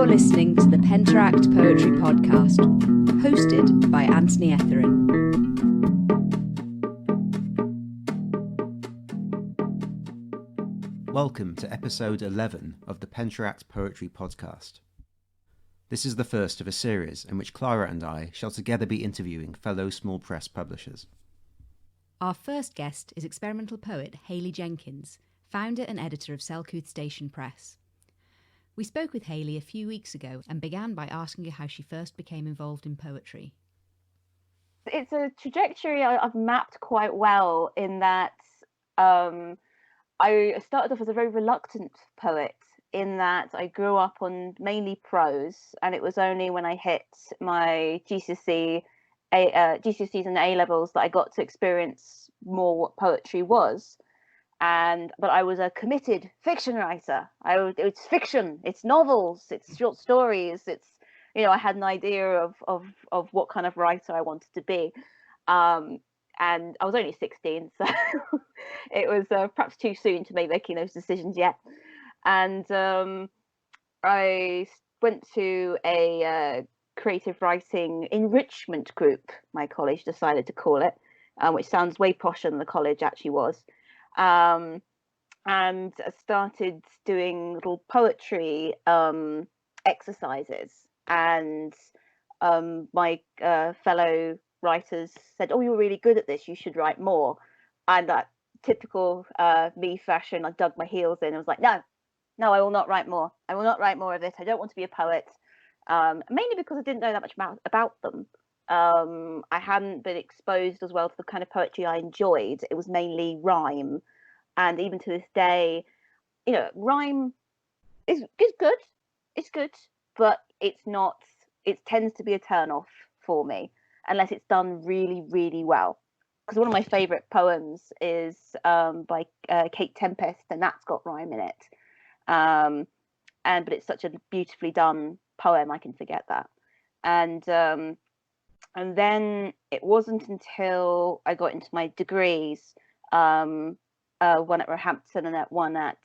You're listening to the Penteract Poetry Podcast, hosted by Anthony Etherin. Welcome to episode 11 of the Penteract Poetry Podcast. This is the first of a series in which Clara and I shall together be interviewing fellow small press publishers. Our first guest is experimental poet Haley Jenkins, founder and editor of Selcouth Station Press. We spoke with Haley a few weeks ago and began by asking her how she first became involved in poetry. It's a trajectory I've mapped quite well in that I started off as a very reluctant poet, in that I grew up on mainly prose, and it was only when I hit my GCSEs and A-levels that I got to experience more what poetry was. But I was a committed fiction writer. It's fiction, it's novels, it's short stories, I had an idea of what kind of writer I wanted to be. And I was only 16, so it was perhaps too soon to be making those decisions yet. And I went to a creative writing enrichment group, my college decided to call it, which sounds way posher than the college actually was. And I started doing little poetry exercises, and my fellow writers said, "Oh, you're really good at this, you should write more." And that typical me fashion, I dug my heels in and was like, no, I will not write more. I will not write more of this. I don't want to be a poet. Mainly because I didn't know that much about them. I hadn't been exposed as well to the kind of poetry I enjoyed. It was mainly rhyme, and even to this day, rhyme is good. It's good, but it's not. It tends to be a turn off for me unless it's done really, really well. Because one of my favourite poems is by Kate Tempest, and that's got rhyme in it. But it's such a beautifully done poem, I can forget that. And then it wasn't until I got into my degrees, one at Roehampton and one at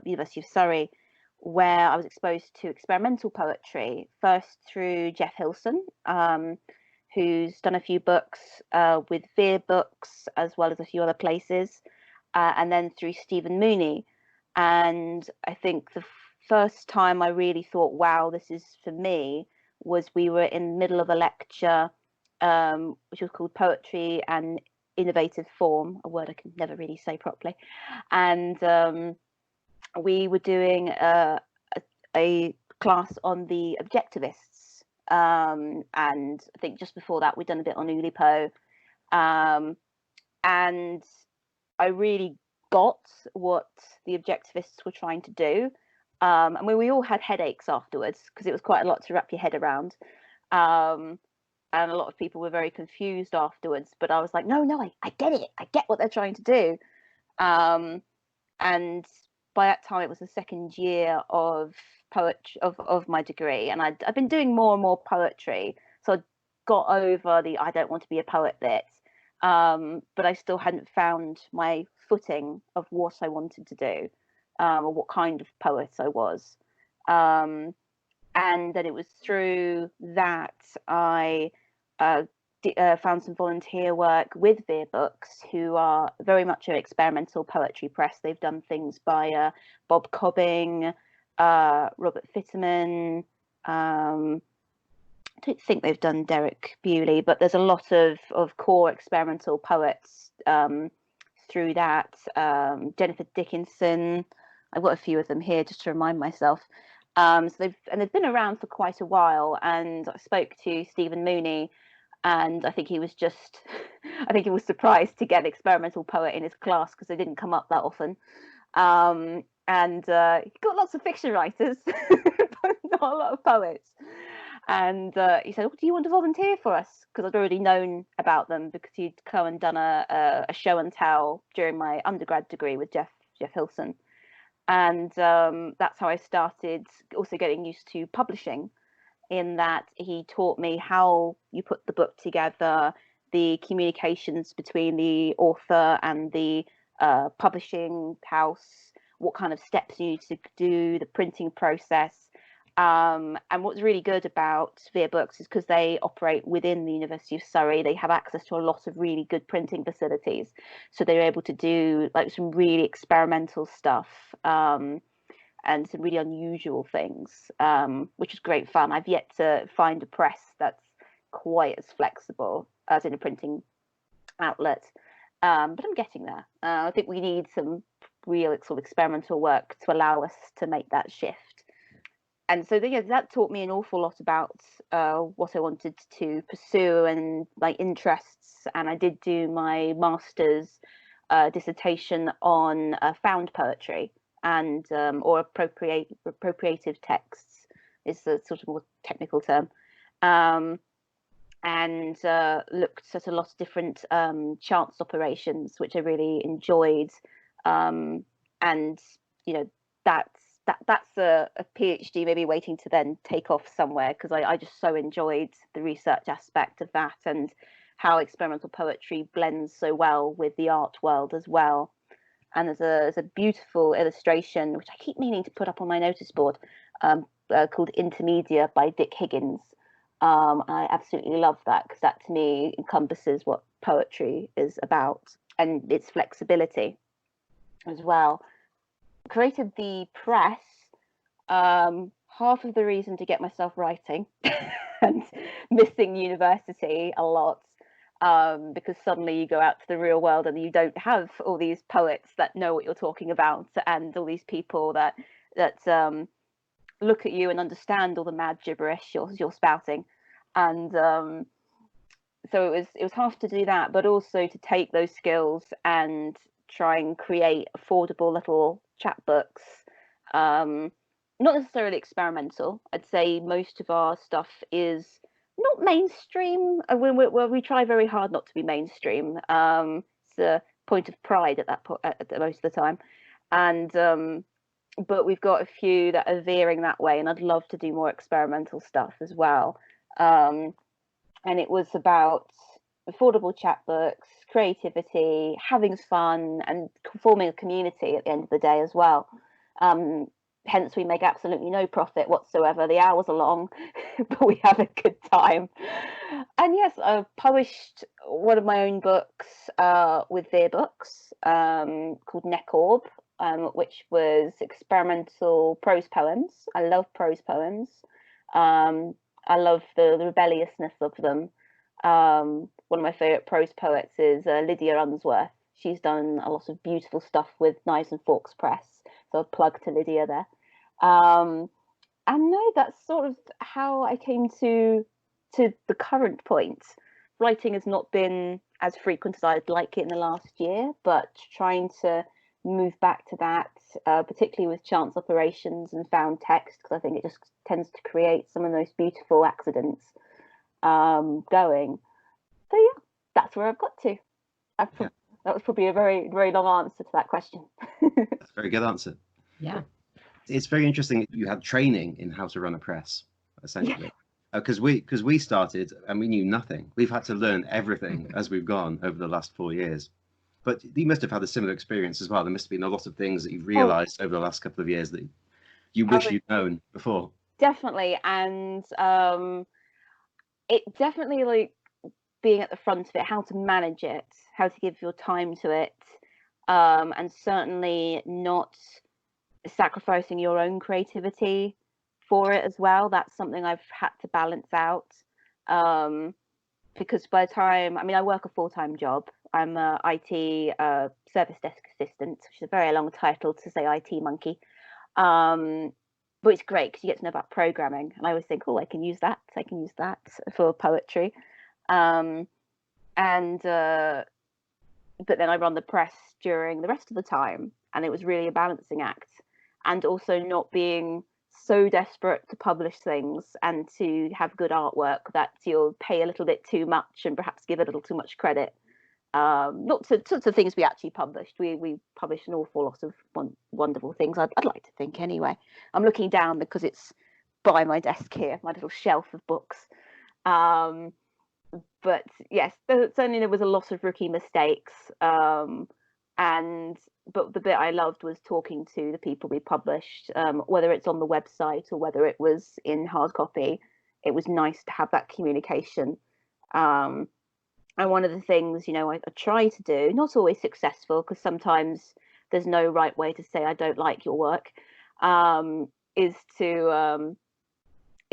University of Surrey, where I was exposed to experimental poetry, first through Jeff Hilson, who's done a few books with Veer Books, as well as a few other places, and then through Stephen Mooney. And I think the first time I really thought, wow, this is for me, was we were in the middle of a lecture, which was called Poetry and Innovative Form, a word I can never really say properly. And we were doing a class on the objectivists. And I think just before that, we'd done a bit on Oulipo. And I really got what the objectivists were trying to do. We all had headaches afterwards because it was quite a lot to wrap your head around. And a lot of people were very confused afterwards, but I was like, no, I get it. I get what they're trying to do. And by that time, it was the second year of poetry of my degree, and I've been doing more and more poetry. So I got over the I don't want to be a poet bit, but I still hadn't found my footing of what I wanted to do, or what kind of poet I was. And then it was through that I found some volunteer work with Veer Books, who are very much an experimental poetry press. They've done things by Bob Cobbing, Robert Fitterman. I don't think they've done Derek Bewley, but there's a lot of core experimental poets through that. Jennifer Dickinson. I've got a few of them here just to remind myself. So they've been around for quite a while, and I spoke to Stephen Mooney, and I think he was surprised to get an experimental poet in his class because they didn't come up that often. And he got lots of fiction writers, but not a lot of poets. And he said, "Oh, do you want to volunteer for us?" Because I'd already known about them because he'd come and done a show and tell during my undergrad degree with Jeff Hilson. And that's how I started also getting used to publishing, in that he taught me how you put the book together, the communications between the author and the publishing house, what kind of steps you need to do, the printing process. And what's really good about Vere Books is because they operate within the University of Surrey, they have access to a lot of really good printing facilities. So they're able to do like some really experimental stuff, and some really unusual things, which is great fun. I've yet to find a press that's quite as flexible as in a printing outlet, but I'm getting there. I think we need some real sort of experimental work to allow us to make that shift. And so that taught me an awful lot about what I wanted to pursue and my interests. And I did do my master's dissertation on found poetry and or appropriative texts is the sort of more technical term, and looked at a lot of different chance operations, which I really enjoyed. And that's a PhD maybe waiting to then take off somewhere, because I just so enjoyed the research aspect of that and how experimental poetry blends so well with the art world as well. And there's a beautiful illustration which I keep meaning to put up on my notice board, called Intermedia by Dick Higgins. I absolutely love that, because that to me encompasses what poetry is about and its flexibility as well. Created the press, half of the reason to get myself writing and missing university a lot, because suddenly you go out to the real world and you don't have all these poets that know what you're talking about and all these people that look at you and understand all the mad gibberish you're spouting. And so it was half to do that, but also to take those skills and try and create affordable little chapbooks. Not necessarily experimental. I'd say most of our stuff is not mainstream. We try very hard not to be mainstream. It's a point of pride at most of the time, and but we've got a few that are veering that way, and I'd love to do more experimental stuff as well. And it was about affordable chapbooks, creativity, having fun, and forming a community at the end of the day as well. Hence, we make absolutely no profit whatsoever. The hours are long, but we have a good time. And yes, I've published one of my own books with Vere Books, called Neck Orb, which was experimental prose poems. I love prose poems. I love the rebelliousness of them. One of my favourite prose poets is Lydia Unsworth. She's done a lot of beautiful stuff with Knives and Forks Press, so a plug to Lydia there. And no, that's sort of how I came to the current point. Writing has not been as frequent as I'd like it in the last year, but trying to move back to that, particularly with chance operations and found text, because I think it just tends to create some of the most beautiful accidents going. So yeah, that's where I've got to. That was probably a very, very long answer to that question. That's a very good answer. Yeah. It's very interesting. You had training in how to run a press, essentially. Because we started and we knew nothing. We've had to learn everything as we've gone over the last 4 years. But you must have had a similar experience as well. There must have been a lot of things that you've realised over the last couple of years that you wish you'd known before. Definitely. And it definitely, like, being at the front of it, how to manage it, how to give your time to it, and certainly not sacrificing your own creativity for it as well. That's something I've had to balance out, because by the time, I work a full-time job. I'm a IT service desk assistant, which is a very long title to say IT monkey, but it's great because you get to know about programming, and I always think, I can use that for poetry. But then I run the press during the rest of the time, and it was really a balancing act, and also not being so desperate to publish things and to have good artwork that you'll pay a little bit too much and perhaps give it a little too much credit. Not to things we actually published. We published an awful lot of wonderful things, I'd like to think anyway. I'm looking down because it's by my desk here, my little shelf of books. But yes, certainly there was a lot of rookie mistakes, and but the bit I loved was talking to the people we published, whether it's on the website or whether it was in hard copy. It was nice to have that communication. And one of the things, I try to do, not always successful, because sometimes there's no right way to say I don't like your work, is to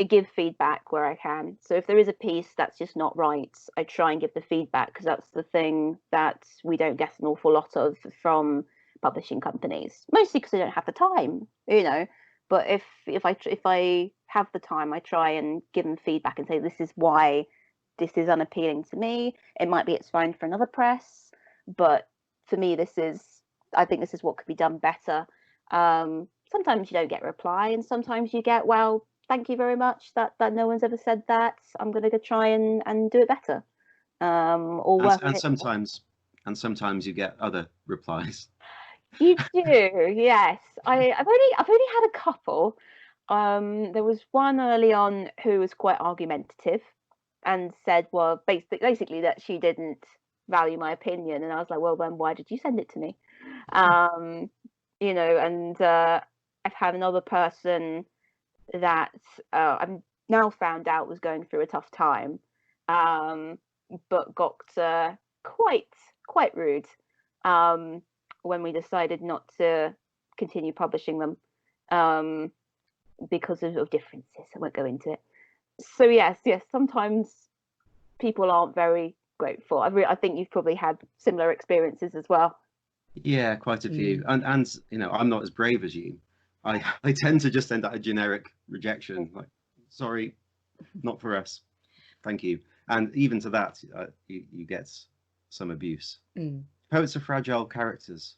give feedback where I can. So if there is a piece that's just not right, I try and give the feedback, because that's the thing that we don't get an awful lot of from publishing companies, mostly because I don't have the time, But if I have the time, I try and give them feedback and say, this is why this is unappealing to me. It might be it's fine for another press, but for me, I think this is what could be done better. Sometimes you don't get a reply, and sometimes you get, well, thank you very much, that no one's ever said that. I'm going to go try and do it better. Or work and sometimes you get other replies. You do, yes. I've only had a couple. There was one early on who was quite argumentative and said, well, basically that she didn't value my opinion, and I was like, well, then why did you send it to me? And I've had another person that I'm now found out was going through a tough time, but got quite rude when we decided not to continue publishing them because of differences. I won't go into it. So yes, sometimes people aren't very grateful. I think you've probably had similar experiences as well. Yeah, quite a few. And I'm not as brave as you. I tend to just send out a generic rejection, like, sorry, not for us, thank you. And even to that, you get some abuse. Poets are fragile characters.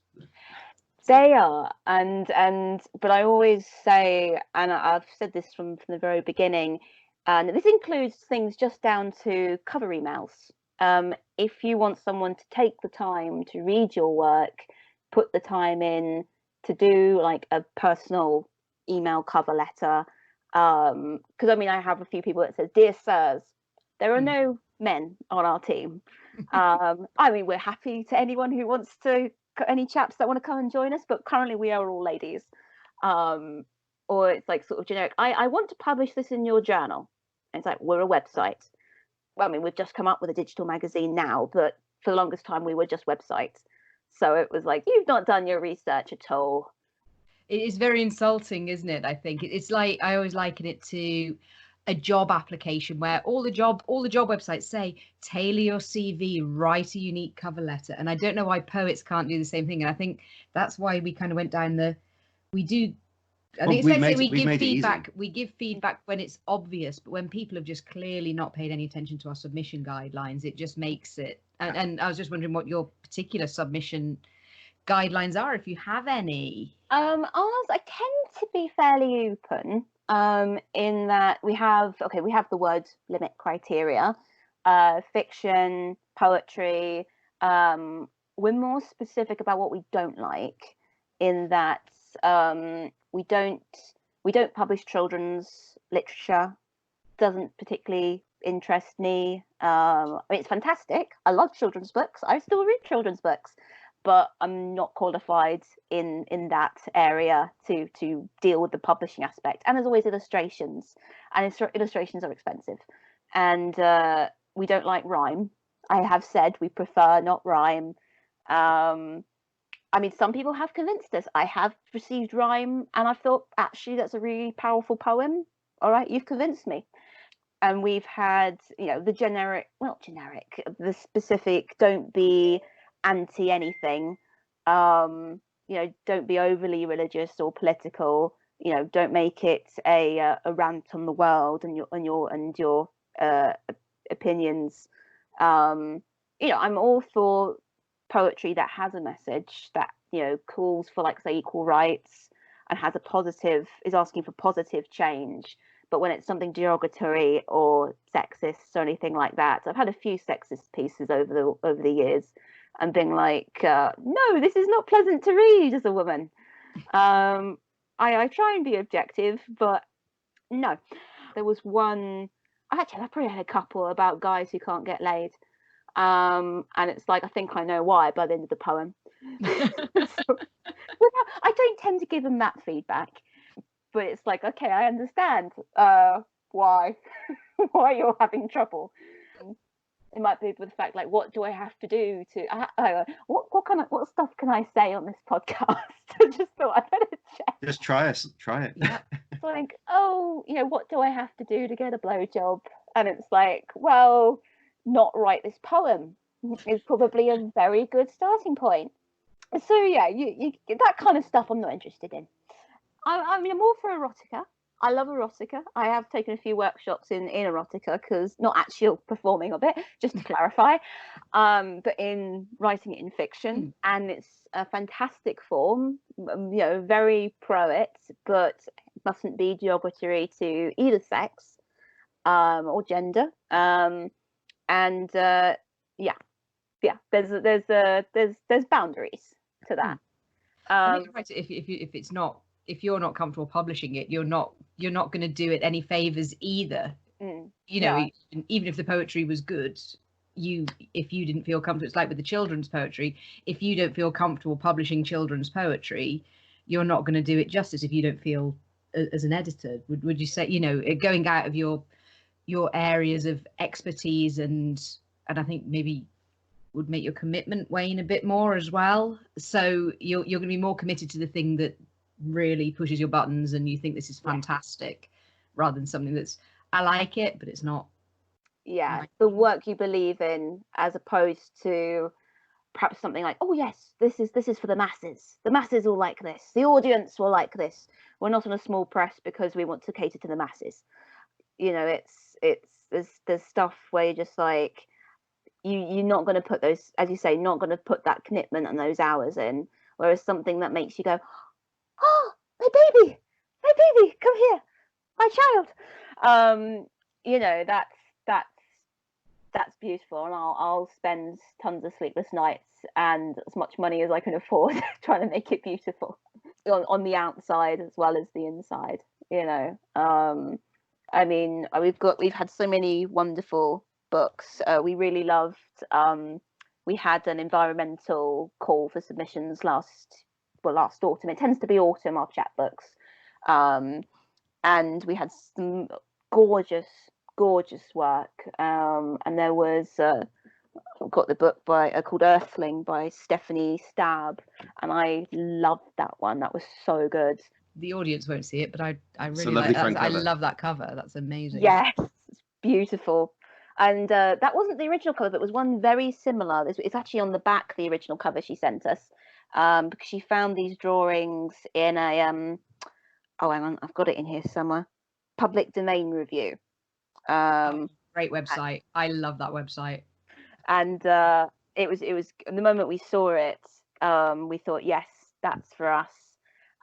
They are, but I always say, and I've said this from the very beginning, and this includes things just down to cover emails. If you want someone to take the time to read your work, put the time in to do like a personal email cover letter, because I have a few people that says, "Dear sirs," there are no men on our team. We're happy to anyone who wants to, any chaps that want to come and join us, but currently we are all ladies. Or it's like sort of generic, I want to publish this in your journal. And it's like, we're a website. Well, we've just come up with a digital magazine now, but for the longest time we were just websites. So it was like, you've not done your research at all. It is very insulting, isn't it? I think it's like, I always liken it to a job application where all the job websites say, tailor your CV, write a unique cover letter. And I don't know why poets can't do the same thing. And I think that's why we kind of went down we give feedback when it's obvious, but when people have just clearly not paid any attention to our submission guidelines, it just makes it. And I was just wondering what your particular submission guidelines are, if you have any. Ours, I tend to be fairly open. In that we have the word limit criteria, fiction, poetry. We're more specific about what we don't like, in that we don't publish children's literature. Doesn't particularly interest me. It's fantastic. I love children's books. I still read children's books, but I'm not qualified in that area to deal with the publishing aspect. And there's always illustrations, and illustrations are expensive. And we don't like rhyme. I have said we prefer not rhyme. Some people have convinced us. I have received rhyme, and I thought, actually, that's a really powerful poem. All right, you've convinced me. And we've had, the specific, don't be anti anything, don't be overly religious or political, don't make it a rant on the world and your opinions. I'm all for poetry that has a message, that calls for, like, say, equal rights, and is asking for positive change. But when it's something derogatory or sexist or anything like that, I've had a few sexist pieces over the years, and being like, no, this is not pleasant to read as a woman. I try and be objective, but no. There was one, actually, I probably had a couple about guys who can't get laid. And it's like, I think I know why by the end of the poem. I don't tend to give them that feedback, but it's like, okay, I understand why why you're having trouble. It might be with the fact, like, what do I have to do to what stuff can I say on this podcast? I just thought I better check. Just try it. Yeah. It's like, oh, what do I have to do to get a blowjob? And it's like, well, not write this poem is probably a very good starting point. So yeah, you that kind of stuff I'm not interested in. I'm more for erotica. I love erotica. I have taken a few workshops in erotica, because not actual performing of it, just to clarify, but in writing it in fiction, and it's a fantastic form. Very pro it, but mustn't be derogatory to either sex or gender. There's boundaries to that. I think if you're not comfortable publishing it, you're not going to do it any favors either. Even if the poetry was good, if you didn't feel comfortable, it's like with the children's poetry. If you don't feel comfortable publishing children's poetry, you're not going to do it justice. If you don't feel, as an editor, would you say, going out of your areas of expertise, and I think maybe would make your commitment wane a bit more as well. So you're going to be more committed to the thing that really pushes your buttons and you think this is fantastic, rather than something that's, I like it, but it's not. Yeah, the work you believe in, as opposed to perhaps something like, oh yes, this is for the masses. The masses will like this. The audience will like this. We're not on a small press because we want to cater to the masses. There's stuff where you're just like, you're not going to put those, as you say, not going to put that commitment and those hours in. Whereas something that makes you go, oh, my baby, come here, my child. That's beautiful, and I'll spend tons of sleepless nights and as much money as I can afford trying to make it beautiful on the outside as well as the inside. We've had so many wonderful books. We really loved. We had an environmental call for submissions last autumn. It tends to be autumn, our chatbooks, and we had some gorgeous work. And there was I've got the book called Earthling by Stephanie Stab, and I loved that one. That was so good. The audience won't see it, but I really like that. I love that cover. That's amazing. Yes, it's beautiful. And that wasn't the original cover, but it was one very similar. It's actually on the back, the original cover she sent us, because she found these drawings in a hang on, I've got it in here somewhere. Public domain review. Great website. I love that website. And it was the moment we saw it, we thought, yes, that's for us.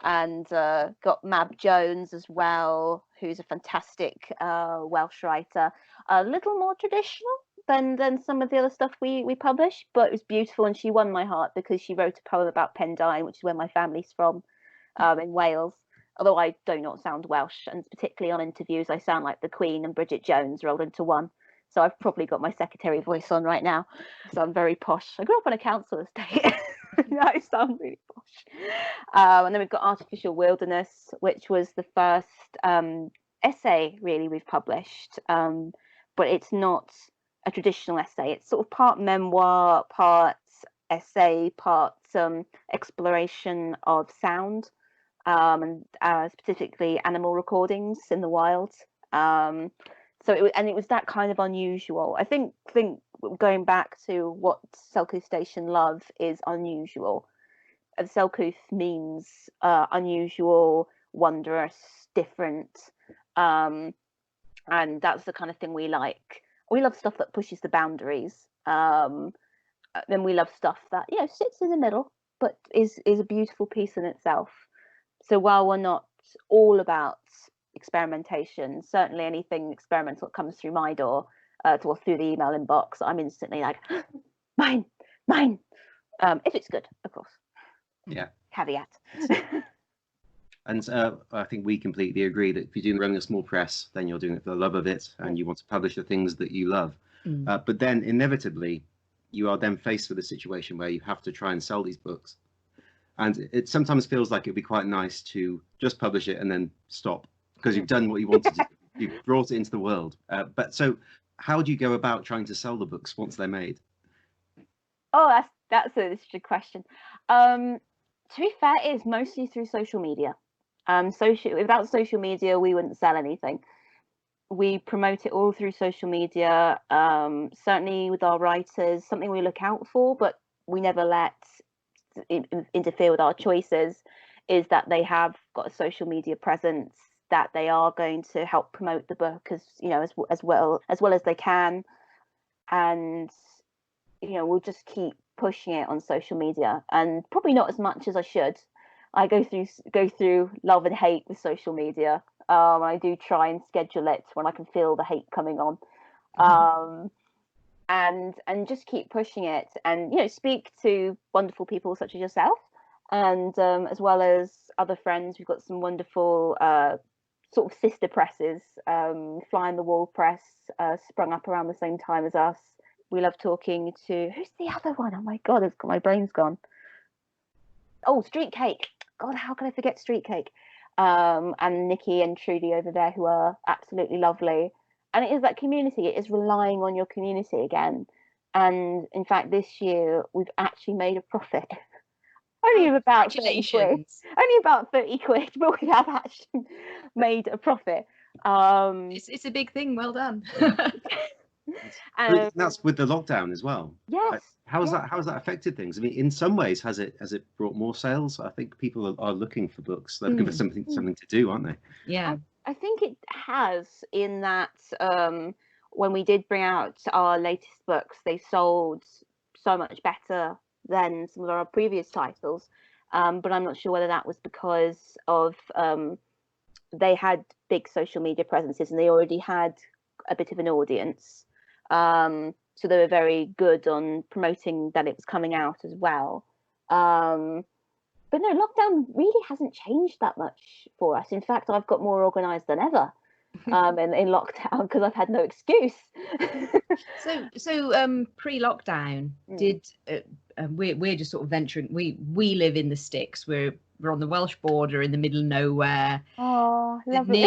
And got Mab Jones as well, who's a fantastic Welsh writer, a little more traditional than some of the other stuff we publish, but it was beautiful, and she won my heart because she wrote a poem about Pendine, which is where my family's from, in Wales. Although I do not sound Welsh, and particularly on interviews I sound like the Queen and Bridget Jones rolled into one. So I've probably got my secretary voice on right now. So I'm very posh. I grew up on a council estate. I sound really posh. And then we've got Artificial Wilderness, which was the first essay really we've published. But it's not a traditional essay. It's sort of part memoir, part essay, part exploration of sound, and specifically animal recordings in the wild. So it was that kind of unusual. I think going back to what Selcouth Station love is unusual. Selcouth means unusual, wondrous, different, and that's the kind of thing we like. We love stuff that pushes the boundaries. Then we love stuff that sits in the middle, but is a beautiful piece in itself. So while we're not all about experimentation, certainly anything experimental that comes through my door or through the email inbox, I'm instantly like, mine, if it's good, of course. Yeah. Caveat. And I think we completely agree that if you're running a small press, then you're doing it for the love of it, and you want to publish the things that you love. But then inevitably you are then faced with a situation where you have to try and sell these books. And it sometimes feels like it'd be quite nice to just publish it and then stop, because you've done what you wanted to do. You've brought it into the world. But so how do you go about trying to sell the books once they're made? Oh, that's a question. To be fair, it is mostly through social media. Without social media, we wouldn't sell anything. We promote it all through social media. Certainly with our writers, something we look out for, but we never let interfere with our choices, is that they have got a social media presence, that they are going to help promote the book as well as they can, and we'll just keep pushing it on social media, and probably not as much as I should. I go through love and hate with social media. I do try and schedule it when I can feel the hate coming on, and just keep pushing it, and speak to wonderful people such as yourself, and as well as other friends. We've got some wonderful sort of sister presses. Fly on the Wall Press sprung up around the same time as us. We love talking to, who's the other one? Oh my god, my brain's gone. Oh, Street Cake. God, how can I forget Street Cake? And Nikki and Trudy over there, who are absolutely lovely. And it is that community. It is relying on your community again. And in fact, this year we've actually made a profit. Only about 30 quid. Only about 30 quid, but we have actually made a profit. It's a big thing. Well done. That's with the lockdown as well. Yes. How has that affected things? I mean, in some ways, has it brought more sales? I think people are looking for books. They're looking for something to do, aren't they? Yeah. I think it has, in that when we did bring out our latest books, they sold so much better than some of our previous titles. But I'm not sure whether that was because of they had big social media presences and they already had a bit of an audience. So they were very good on promoting that it was coming out as well. But no, lockdown really hasn't changed that much for us. In fact, I've got more organised than ever in lockdown, because I've had no excuse. So pre-lockdown, did we're just sort of venturing. We live in the sticks. We're on the Welsh border in the middle of nowhere. Oh, lovely.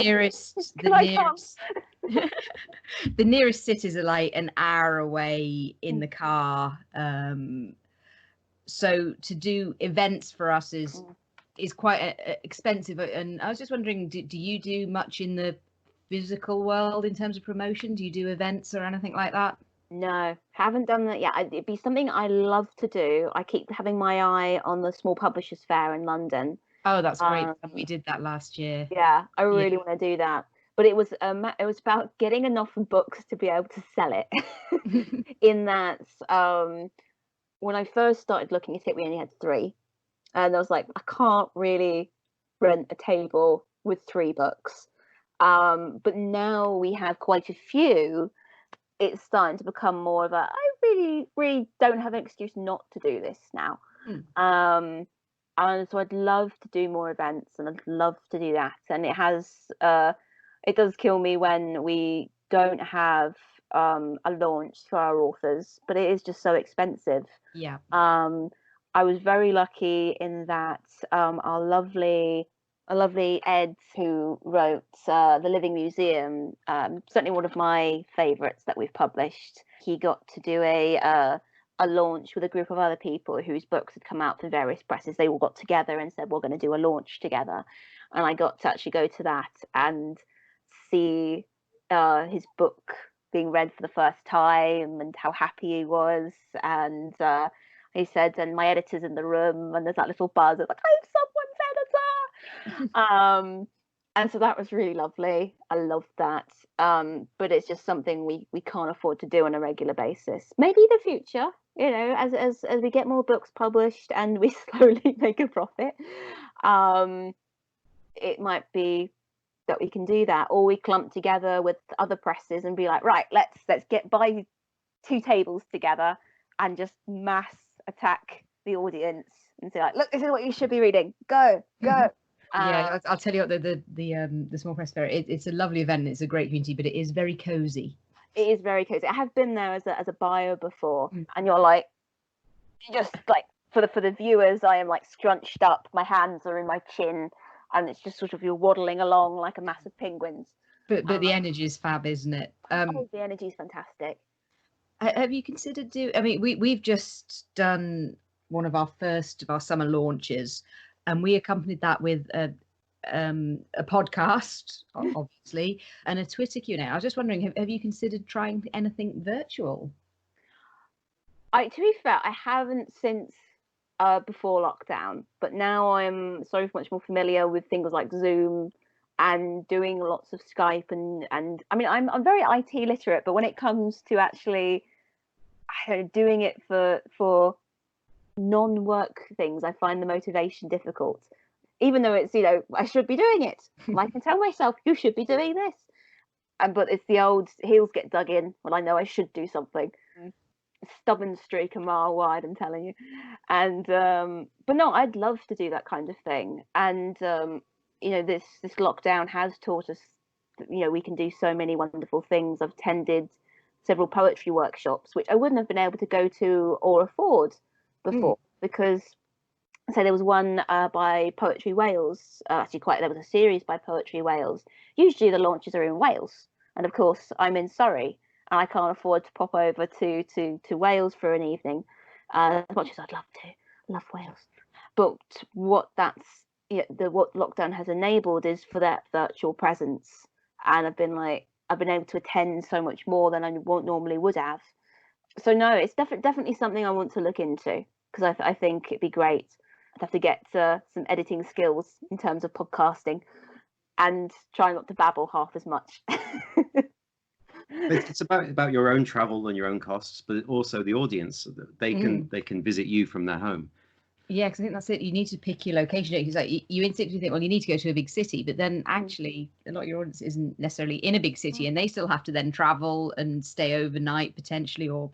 The nearest cities are like an hour away in the car. So to do events for us is quite expensive. And I was just wondering, do you do much in the physical world in terms of promotion? Do you do events or anything like that? No, haven't done that yet. It'd be something I love to do. I keep having my eye on the Small Publishers Fair in London. Oh, that's great. We did that last year. Yeah, I really want to do that. But it was about getting enough books to be able to sell it. In that, when I first started looking at it, we only had 3. And I was like, I can't really rent a table with 3 books. But now we have quite a few. It's starting to become more of I really don't have an excuse not to do this now. And so I'd love to do more events, and I'd love to do that. And it does kill me when we don't have a launch for our authors, but it is just so expensive. Yeah. I was very lucky in that our lovely Ed, who wrote The Living Museum, certainly one of my favourites that we've published. He got to do a launch with a group of other people whose books had come out for various presses. They all got together and said, we're going to do a launch together. And I got to actually go to that and see his book being read for the first time, and how happy he was. And he said, and my editor's in the room, and there's that little buzz. It's like, I'm someone's editor. And so that was really lovely. I loved that. But it's just something we can't afford to do on a regular basis. Maybe in the future, as we get more books published and we slowly make a profit, it might be that we can do that, or we clump together with other presses and be like, right, let's buy 2 tables together and just mass attack the audience and say, like, look, this is what you should be reading. Go. Yeah, I'll tell you what, the Small Press Fair, it's a lovely event and it's a great community, but it is very cozy. It is very cozy. I have been there as a buyer before, and you're like, just like for the viewers, I am like scrunched up. My hands are in my chin, and it's just sort of you're waddling along like a mass of penguins. But the energy is fab, isn't it? The energy is fantastic. Have you considered I mean, we've just done one of our first of our summer launches, and we accompanied that with a podcast, obviously, and a Twitter Q&A. I was just wondering, have you considered trying anything virtual? To be fair, I haven't since before lockdown, but now I'm so much more familiar with things like Zoom and doing lots of Skype and I mean I'm very IT literate, but when it comes to actually doing it for non-work things, I find the motivation difficult. Even though it's, I should be doing it. I can tell myself, you should be doing this. But it's the old heels get dug in when I know I should do something. Stubborn streak a mile wide, I'm telling you. And but no, I'd love to do that kind of thing. And this lockdown has taught us that, we can do so many wonderful things. I've attended several poetry workshops, which I wouldn't have been able to go to or afford before, because so there was one by Poetry Wales. There was a series by Poetry Wales. Usually the launches are in Wales, and of course I'm in Surrey, and I can't afford to pop over to Wales for an evening, as much as I'd love to. Love Wales, but what lockdown has enabled is for that virtual presence, and I've been able to attend so much more than I normally would have. So no, it's definitely something I want to look into, because I think it'd be great. I'd have to get some editing skills in terms of podcasting and try not to babble half as much. It's about your own travel and your own costs, but also the audience. They can visit you from their home. Yeah, because I think that's it. You need to pick your location. Because you instinctively think, well, you need to go to a big city, but then actually a lot of your audience isn't necessarily in a big city, and they still have to then travel and stay overnight potentially, or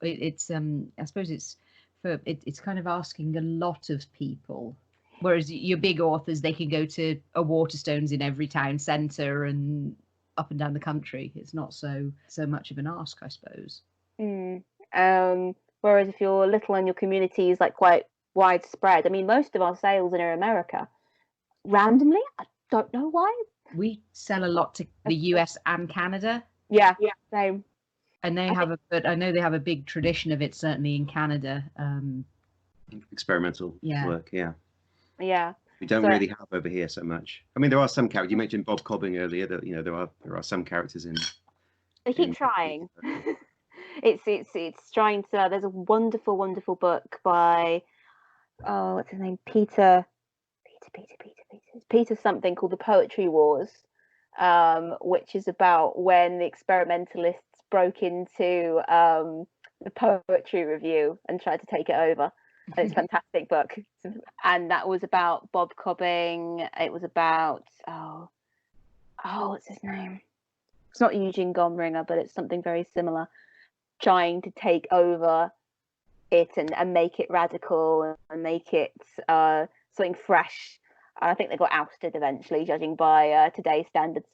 it's I suppose it's kind of asking a lot of people. Whereas your big authors, they can go to a Waterstones in every town centre and up and down the country. It's not so much of an ask, I suppose. Whereas if you're little and your community is quite widespread, I mean, most of our sales are in America. Randomly, I don't know why. We sell a lot to the US and Canada. Yeah, same. And but I know they have a big tradition of it, certainly in Canada. Experimental work, yeah. We don't really have over here so much. I mean, there are some characters. You mentioned Bob Cobbing earlier. That there are some characters in. They keep trying. It's trying to. There's a wonderful book by what's his name? Peter something, called The Poetry Wars, which is about when the experimentalists broke into the poetry review and tried to take it over. And it's a fantastic book. And that was about Bob Cobbing. It was about what's his name? It's not Eugene Gomringer, but it's something very similar, trying to take over it and make it radical and make it something fresh. And I think they got ousted eventually, judging by today's standards.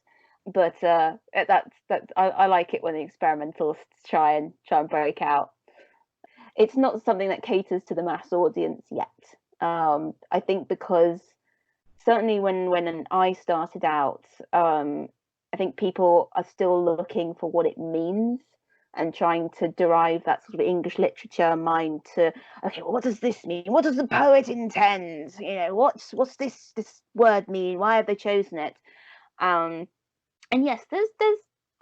But I like it when the experimentalists try and break out. It's not something that caters to the mass audience yet. I think because certainly when I started out, I think people are still looking for what it means and trying to derive that sort of English literature mind to, okay, well, what does this mean? What does the poet intend? What's this word mean? Why have they chosen it? And yes, there's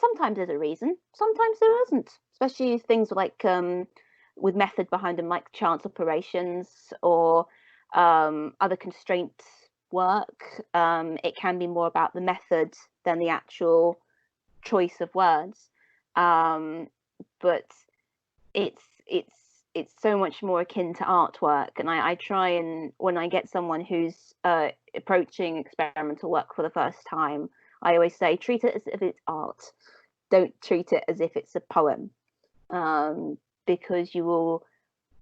sometimes there's a reason, sometimes there isn't, especially things like with method behind them, like chance operations or other constraint work. It can be more about the method than the actual choice of words. But it's so much more akin to artwork, and I try, and when I get someone who's approaching experimental work for the first time, I always say, treat it as if it's art. Don't treat it as if it's a poem, because you will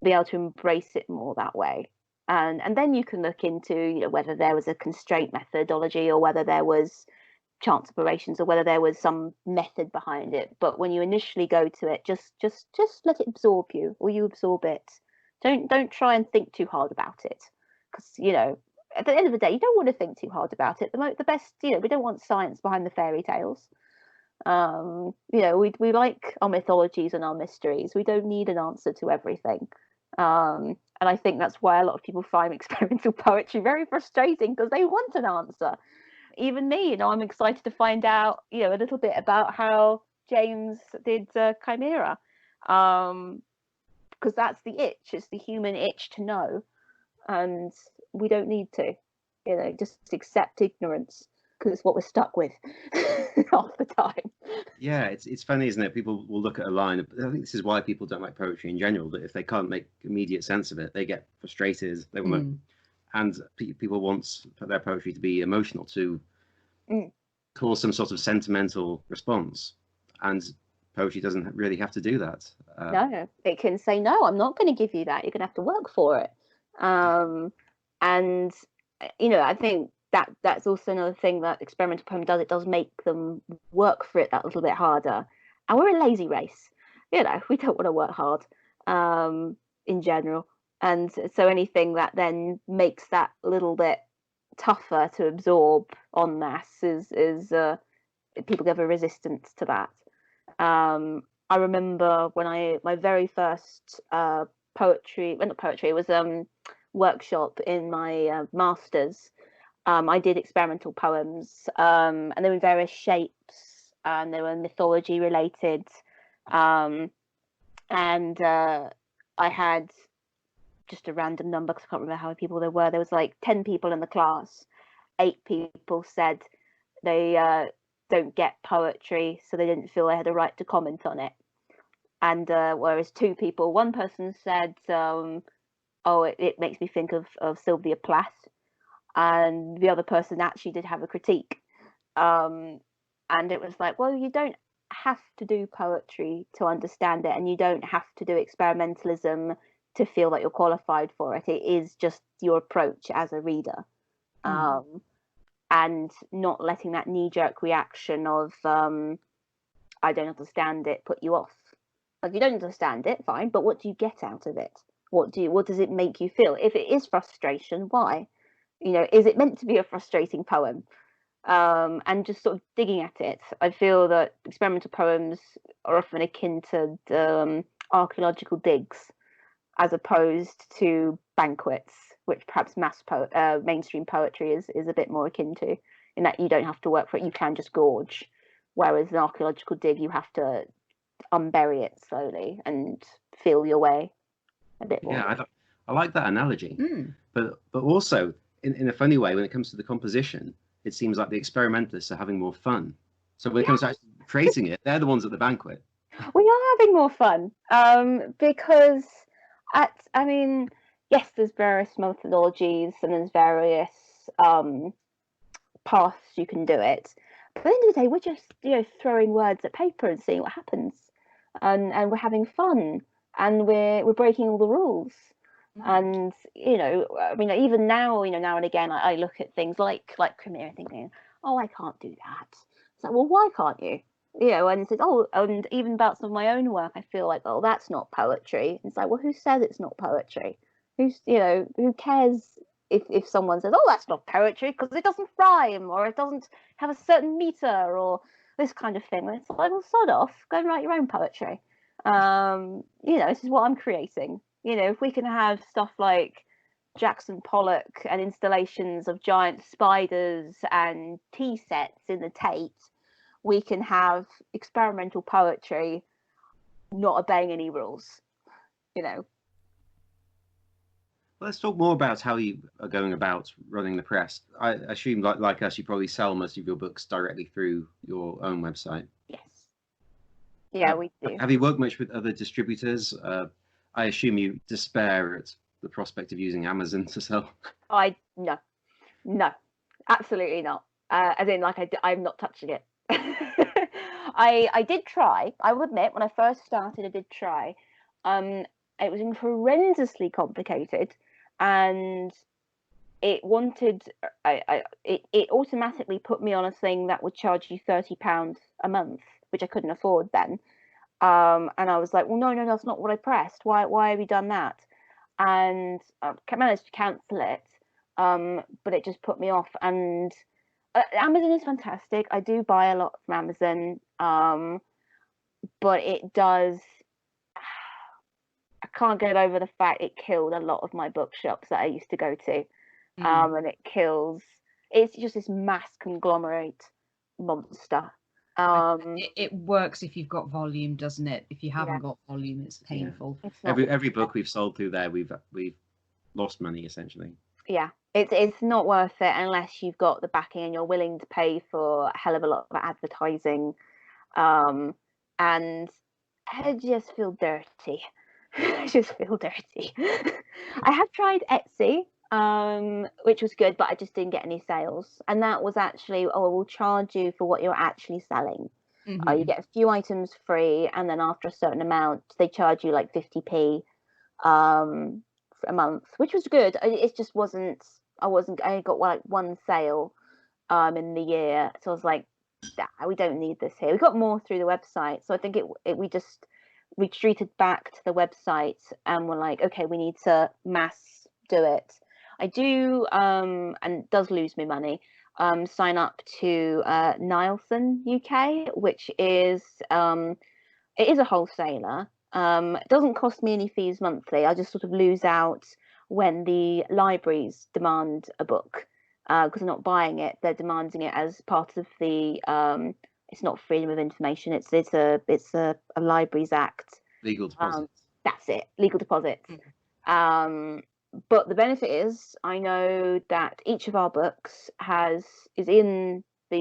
be able to embrace it more that way. And then you can look into whether there was a constraint methodology or whether there was chance operations or whether there was some method behind it. But when you initially go to it, just let it absorb you, or you absorb it. Don't try and think too hard about it, because at the end of the day, you don't want to think too hard about it. The best, we don't want science behind the fairy tales. We like our mythologies and our mysteries. We don't need an answer to everything. And I think that's why a lot of people find experimental poetry very frustrating, because they want an answer. Even me, I'm excited to find out, a little bit about how James did Chimera, because that's the itch. It's the human itch to know, and we don't need to, just accept ignorance, because it's what we're stuck with half the time. Yeah, it's funny, isn't it? People will look at a line. I think this is why people don't like poetry in general. That if they can't make immediate sense of it, they get frustrated. They want and people want their poetry to be emotional, to cause some sort of sentimental response. And poetry doesn't really have to do that. No, it can say, no, I'm not going to give you that. You're going to have to work for it. And I think that's also another thing that experimental poem does. It does make them work for it that little bit harder. And we're a lazy race. We don't want to work hard in general. And so anything that then makes that a little bit tougher to absorb en masse is people have a resistance to that. I remember when my very first poetry, well, not poetry, it was workshop in my master's. I did experimental poems, and they were in various shapes, and they were mythology related. And I had just a random number, because I can't remember how many people there were. There was like 10 people in the class. 8 people said they don't get poetry, so they didn't feel they had a right to comment on it. And whereas 2 people, one person said, it makes me think of Sylvia Plath. And the other person actually did have a critique. And it was like, well, you don't have to do poetry to understand it, and you don't have to do experimentalism to feel that you're qualified for it. It is just your approach as a reader. And not letting that knee-jerk reaction of I don't understand it put you off. Like, you don't understand it, fine, but what do you get out of it? What does it make you feel? If it is frustration, why? Is it meant to be a frustrating poem? And just sort of digging at it. I feel that experimental poems are often akin to archaeological digs, as opposed to banquets, which perhaps mainstream poetry is a bit more akin to, in that you don't have to work for it, you can just gorge. Whereas an archaeological dig, you have to unbury it slowly and feel your way a bit more. Yeah, I like that analogy. But also, in a funny way, when it comes to the composition, it seems like the experimentalists are having more fun. So when it comes to actually creating it, they're the ones at the banquet. We are having more fun, because yes, there's various methodologies and there's various paths you can do it. But at the end of the day, we're just throwing words at paper and seeing what happens, and we're having fun, and we're breaking all the rules. And even now, now and again, I look at things like Chimera, thinking, oh, I can't do that. It's like, well, why can't you? And it says, and even about some of my own work, I feel like, oh, that's not poetry. It's like, well, who says it's not poetry? Who cares if someone says, oh, that's not poetry because it doesn't rhyme, or it doesn't have a certain meter, or this kind of thing. And it's like, well, sod off, go and write your own poetry. This is what I'm creating. If we can have stuff like Jackson Pollock and installations of giant spiders and tea sets in the Tate, we can have experimental poetry not obeying any rules. Well, let's talk more about how you are going about running the press. I assume, like us, you probably sell most of your books directly through your own website. Yes. Yeah, we do. Have you worked much with other distributors? I assume you despair at the prospect of using Amazon to sell. No, absolutely not. As in, I'm not touching it. I did try. I will admit, when I first started, I did try. It was horrendously complicated, and it wanted, it automatically put me on a thing that would charge you £30 a month, which I couldn't afford then. And I was like, well, no, that's not what I pressed. Why have you done that? And I managed to cancel it, but it just put me off. And Amazon is fantastic. I do buy a lot from Amazon, but it does. I can't get over the fact it killed a lot of my bookshops that I used to go to, and it's just this mass conglomerate monster. It works if you've got volume, doesn't it? If you haven't got volume, it's painful. It's Every book we've sold through there, we've lost money essentially. Yeah, it's not worth it unless you've got the backing and you're willing to pay for a hell of a lot of advertising. And I just feel dirty. I just feel dirty. I have tried Etsy, which was good, but I just didn't get any sales. And that was actually, we'll charge you for what you're actually selling. You get a few items free, and then after a certain amount, they charge you like 50p for a month, which was good. It just wasn't. I got like one sale in the year, so I was like, nah, we don't need this here. We got more through the website, so I think we just retreated back to the website and we're like, okay, we need to mass do it. I do, and it does lose me money, sign up to Nielsen UK, which is it is a wholesaler. It doesn't cost me any fees monthly. I just sort of lose out when the libraries demand a book, because they're not buying it, they're demanding it as part of the it's not freedom of information, it's a Libraries Act. Legal deposits. That's it, legal deposits. But the benefit is, I know that each of our books is in I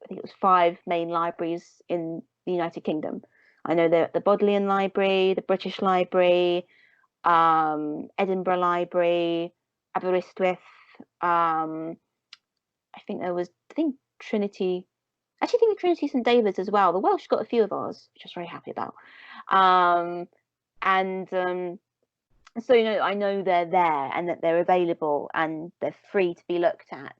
think it was 5 main libraries in the United Kingdom. I know they're at the Bodleian Library, the British Library, Edinburgh Library, Aberystwyth. I think Trinity. Actually, I think Trinity St David's as well. The Welsh got a few of ours, which I was very happy about. So I know they're there and that they're available and they're free to be looked at.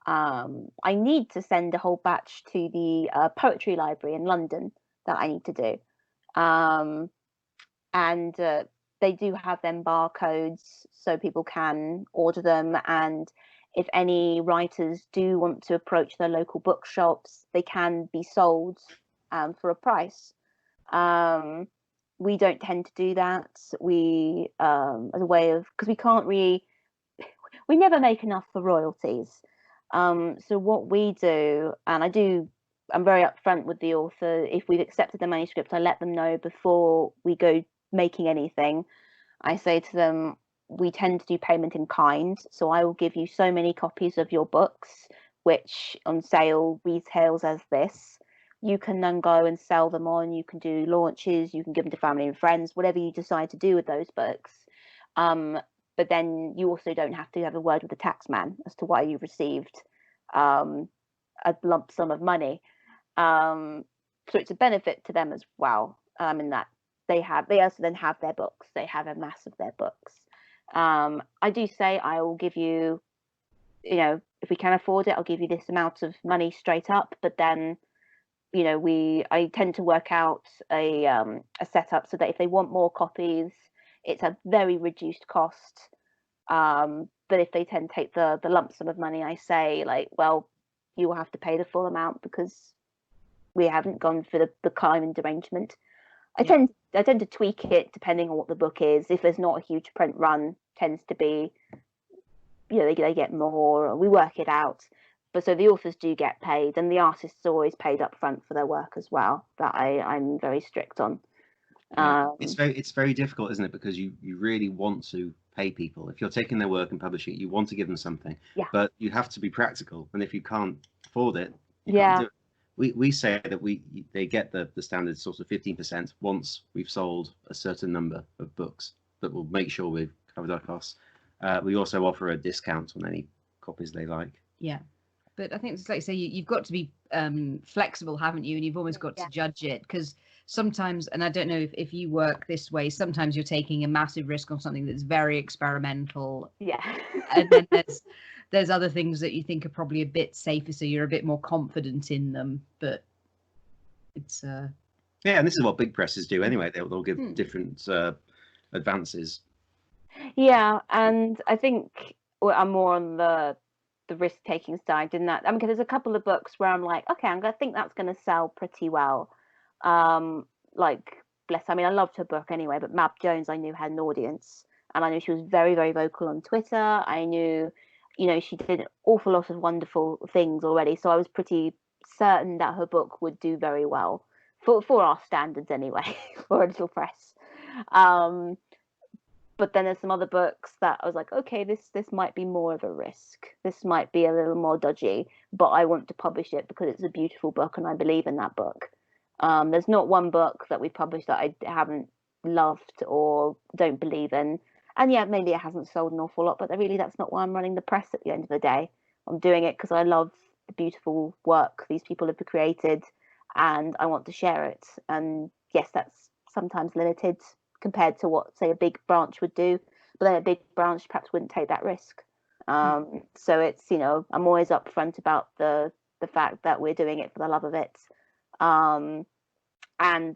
I need to send a whole batch to the Poetry Library in London that I need to do, and they do have them barcodes so people can order them, and if any writers do want to approach their local bookshops, they can be sold for a price. We don't tend to do that. We, as a way of, because we never make enough for royalties. So what we do, and I'm very upfront with the author. If we've accepted the manuscript, I let them know before we go making anything. I say to them, we tend to do payment in kind, so I will give you so many copies of your books, which on sale retails as this. You can then go and sell them on, you can do launches, you can give them to family and friends, whatever you decide to do with those books. But then you also don't have to have a word with the tax man as to why you received a lump sum of money. So it's a benefit to them as well, in that they also then have their books, they have a mass of their books. I do say I will give you, if we can afford it, I'll give you this amount of money straight up. But then, I tend to work out a setup so that if they want more copies, it's a very reduced cost. But if they tend to take the lump sum of money, I say, like, well, you will have to pay the full amount because we haven't gone for the kind arrangement. I tend to tweak it depending on what the book is. If there's not a huge print run, tends to be, they get more. We work it out, but so the authors do get paid, and the artists are always paid up front for their work as well. That I'm very strict on. It's very difficult, isn't it? Because you really want to pay people. If you're taking their work and publishing it, you want to give them something. Yeah. But you have to be practical, and if you can't afford it, you Yeah. can't do it. We say that they get the standard sort of 15% once we've sold a certain number of books that will make sure we've covered our costs. We also offer a discount on any copies they like. Yeah. But I think it's like you say, you've got to be flexible, haven't you? And you've almost got to judge it, because sometimes, and I don't know if you work this way, sometimes you're taking a massive risk on something that's very experimental. Yeah. And then there's other things that you think are probably a bit safer, so you're a bit more confident in them. But it's yeah, and this is what big presses do anyway. They'll give different advances. Yeah, and I think I'm more on the risk-taking side in that. I mean, 'cause there's a couple of books where I'm like, okay, I think that's going to sell pretty well. Like, I mean, I loved her book anyway, but Mab Jones, I knew had an audience, and I knew she was very, very vocal on Twitter. I knew, she did an awful lot of wonderful things already, so I was pretty certain that her book would do very well for our standards anyway, for a little press. But then there's some other books that I was like, okay, this might be more of a risk. This might be a little more dodgy, but I want to publish it because it's a beautiful book and I believe in that book. There's not one book that we published that I haven't loved or don't believe in. And yeah, maybe it hasn't sold an awful lot, but really that's not why I'm running the press at the end of the day. I'm doing it because I love the beautiful work these people have created and I want to share it. And yes, that's sometimes limited compared to what, say, a big branch would do, but then a big branch perhaps wouldn't take that risk. So it's, I'm always upfront about the fact that we're doing it for the love of it, and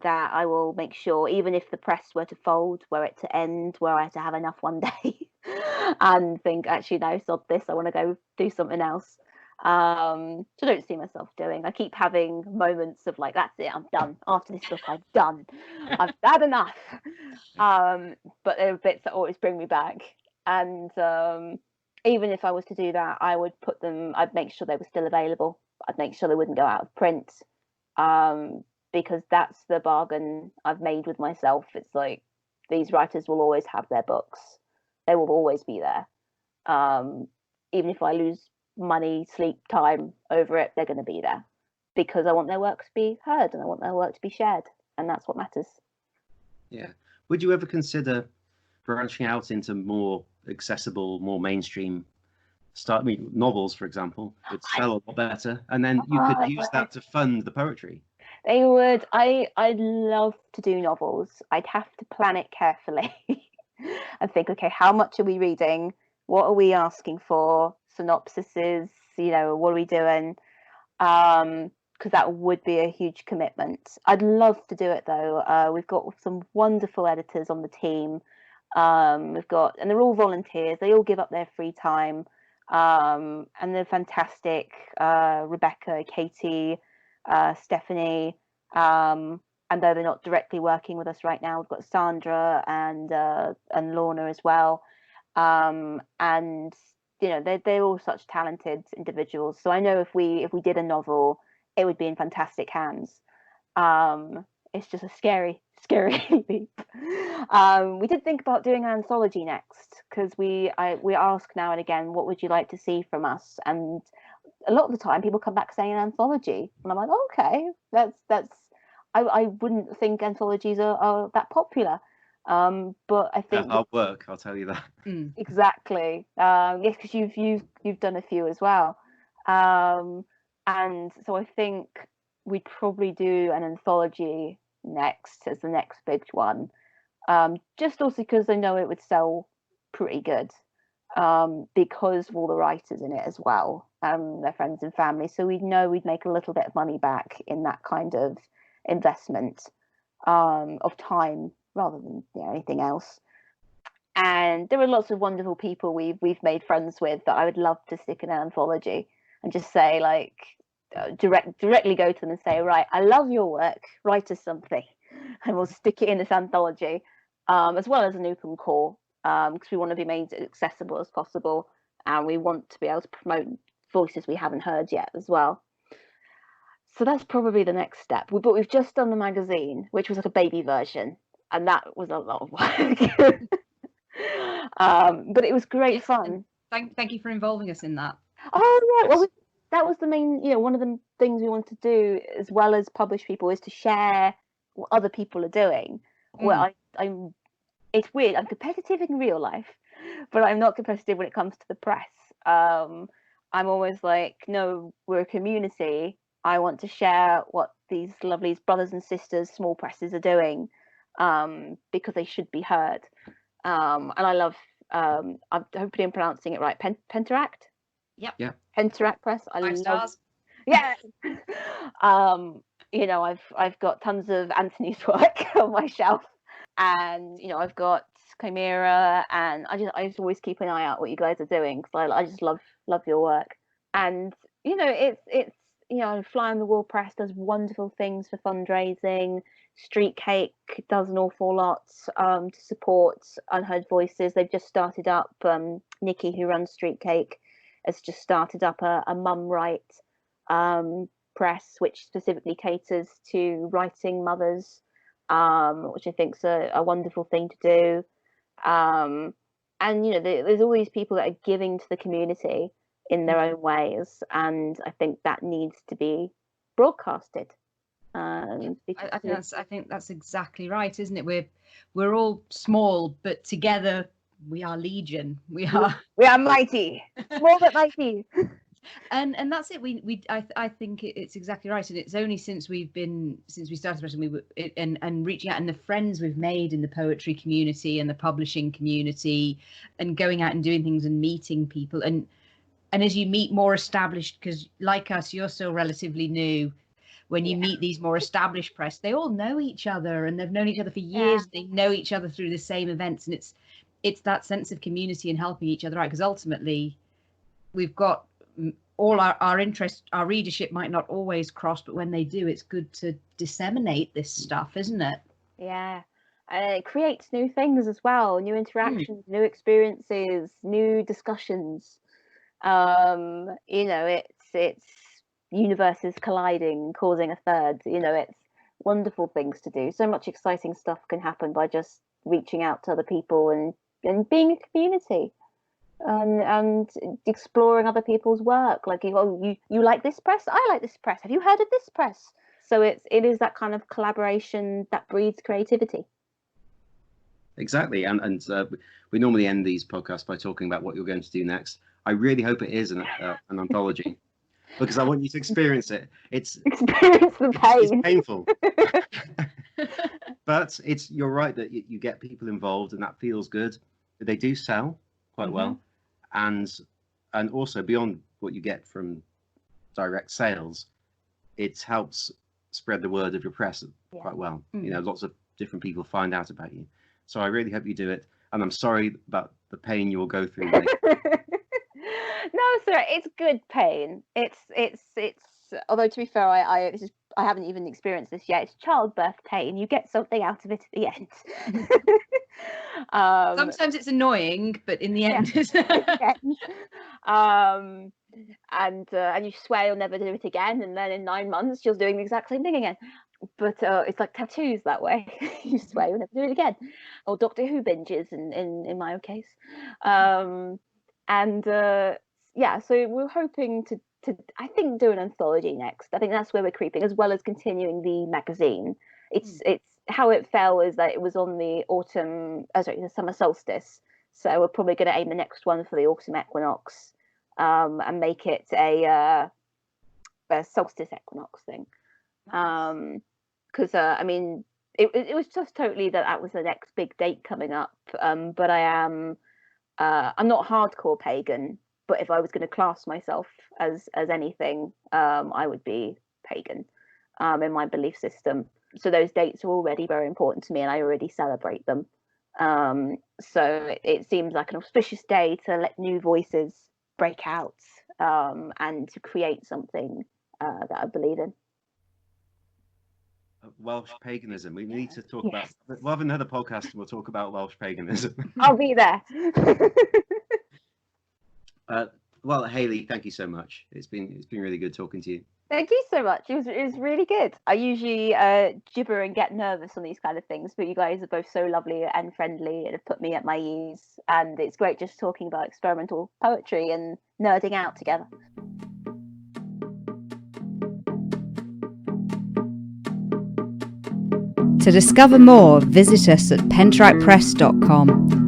that I will make sure, even if the press were to fold, were it to end, were I to have enough one day and think, actually, no, sod this, I want to go do something else. So I don't see myself doing. I keep having moments of like, that's it, I'm done. After this book, I'm done. I've had enough. But there are bits that always bring me back. And even if I was to do that, I'd make sure they were still available. I'd make sure they wouldn't go out of print. Because that's the bargain I've made with myself. It's like, these writers will always have their books. They will always be there. Even if I lose money, sleep, time over it, they're going to be there because I want their work to be heard and I want their work to be shared, and that's what matters. Yeah. Would you ever consider branching out into more accessible, more mainstream novels, for example, would sell a lot better, and then you could use that to fund the poetry? They would. I'd love to do novels. I'd have to plan it carefully and think, okay, how much are we reading? What are we asking for? Synopsises, what are we doing? Because that would be a huge commitment. I'd love to do it though. We've got some wonderful editors on the team. And they're all volunteers. They all give up their free time. And they're fantastic. Rebecca, Katie, Stephanie. And though they're not directly working with us right now, we've got Sandra and Lorna as well. And they're all such talented individuals. So I know if we did a novel, it would be in fantastic hands. It's just a scary leap. We did think about doing an anthology next because we ask now and again, what would you like to see from us? And a lot of the time, people come back saying an anthology, and I'm like, oh, okay, that's. I wouldn't think anthologies are that popular. But I think hard work, I'll tell you that. Exactly. Yes, because you've done a few as well, and so I think we'd probably do an anthology next as the next big one. Just also because I know it would sell pretty good, because of all the writers in it as well, their friends and family. So we'd know we'd make a little bit of money back in that kind of investment of time rather than anything else. And there are lots of wonderful people we've made friends with that I would love to stick in an anthology and just say, like, directly go to them and say, right, I love your work, write us something, and we'll stick it in this anthology, as well as an open call, because we want to be made as accessible as possible, and we want to be able to promote voices we haven't heard yet as well. So that's probably the next step. But we've just done the magazine, which was like a baby version, and that was a lot of work. But it was great fun. Thank you for involving us in that. Oh yeah, well, that was the main, one of the things we wanted to do, as well as publish people, is to share what other people are doing. Well, it's weird. I'm competitive in real life, but I'm not competitive when it comes to the press. I'm always like, no, we're a community. I want to share what these lovely brothers and sisters, small presses are doing, because they should be heard. And I love, I'm hopefully I'm pronouncing it right, Penteract? Yep. Yeah. Penteract Press. I 5 love, stars. yeah. You know, I've got tons of Anthony's work on my shelf, and you know, I've got Chimera, and I just always keep an eye out what you guys are doing, because I just love your work. And you know, it's you know, Fly on the Wall Press does wonderful things for fundraising. Street Cake does an awful lot to support unheard voices. They've just started up, Nikki, who runs Street Cake, has just started up a mum right press, which specifically caters to writing mothers, which I think is a wonderful thing to do. And you know, there's all these people that are giving to the community in their own ways, and I think that needs to be broadcasted. I think that's exactly right, isn't it? We're all small, but together we are legion. We are mighty, small but mighty. And that's it. I think it's exactly right, and it's only since we started and reaching out, and the friends we've made in the poetry community and the publishing community, and going out and doing things and meeting people, and as you meet more established, because like us, you're still relatively new. When you meet these more established press, they all know each other, and they've known each other for years. They know each other through the same events, and it's that sense of community and helping each other out. Because ultimately, we've got all our interest, our readership might not always cross, but when they do, it's good to disseminate this stuff, isn't it? Yeah, and it creates new things as well, new interactions, new experiences, new discussions. You know, it's universes colliding, causing a third. You know, it's wonderful things to do. So much exciting stuff can happen by just reaching out to other people and being a community. And exploring other people's work, like, you like this press, I like this press, have you heard of this press? So it is that kind of collaboration that breeds creativity. Exactly. And we normally end these podcasts by talking about what you're going to do next. I really hope it is an anthology, because I want you to experience it. Experience the pain. It's painful. But you're right that you get people involved, and that feels good. They do sell quite well, and also beyond what you get from direct sales, it helps spread the word of your press quite well. You know, lots of different people find out about you. So I really hope you do it, and I'm sorry about the pain you will go through. No, sir, it's good pain. It's although, to be fair, I haven't even experienced this yet. It's childbirth pain. You get something out of it at the end. Sometimes it's annoying, but in the end, and you swear you'll never do it again, and then in 9 months you're doing the exact same thing again. But it's like tattoos that way. You swear you'll never do it again, or Doctor Who binges in my own case. Yeah, so we're hoping to I think do an anthology next. I think that's where we're creeping, as well as continuing the magazine. It's how it fell is that it was on the the summer solstice. So we're probably going to aim the next one for the autumn equinox, and make it a solstice equinox thing. Because I mean, it was just totally that was the next big date coming up. But I'm not hardcore pagan. But if I was going to class myself as anything, I would be pagan in my belief system. So those dates are already very important to me, and I already celebrate them. So it seems like an auspicious day to let new voices break out, and to create something that I believe in. Welsh paganism. We need to talk about. We'll have another podcast and we'll talk about Welsh paganism. I'll be there. Well, Haley, thank you so much. It's been really good talking to you. Thank you so much. It was really good. I usually gibber and get nervous on these kind of things, but you guys are both so lovely and friendly and have put me at my ease. And it's great just talking about experimental poetry and nerding out together. To discover more, visit us at penteractpress.com.